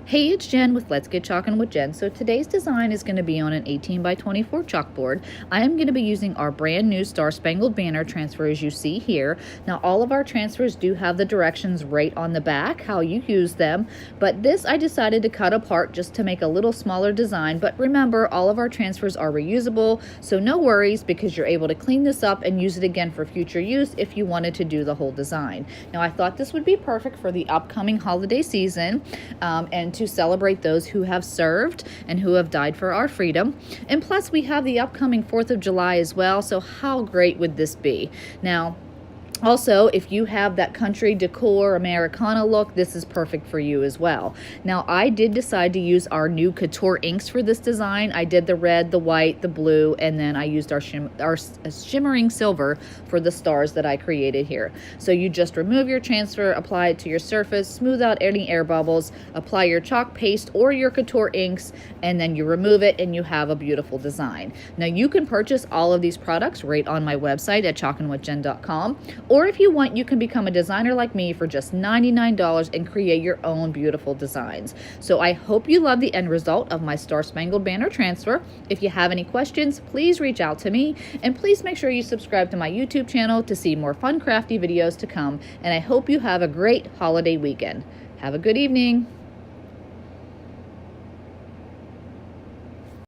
Hey, it's Jen with Let's Get Chalkin' with Jen. So today's design is going to be on an 18 by 24 chalkboard. I am going to be using our brand new Star Spangled Banner Transfer as you see here. Now all of our transfers do have the directions right on the back, how you use them, but this I decided to cut apart just to make a little smaller design. But remember, all of our transfers are reusable, so no worries because you're able to clean this up and use it again for future use if you wanted to do the whole design. Now I thought this would be perfect for the upcoming holiday season and to celebrate those who have served and who have died for our freedom. And plus we have the upcoming 4th of July as well, so how great would this be? Now also, if you have that country decor Americana look, this is perfect for you as well. Now, I did decide to use our new Couture Inks for this design. I did the red, the white, the blue, and then I used our shimmering silver for the stars that I created here. So you just remove your transfer, apply it to your surface, smooth out any air bubbles, apply your chalk paste or your Couture Inks, and then you remove it and you have a beautiful design. Now, you can purchase all of these products right on my website at chalkinwithjen.com. Or if you want, you can become a designer like me for just $99 and create your own beautiful designs. So I hope you love the end result of my Star Spangled Banner Transfer. If you have any questions, please reach out to me. And please make sure you subscribe to my YouTube channel to see more fun crafty videos to come. And I hope you have a great holiday weekend. Have a good evening.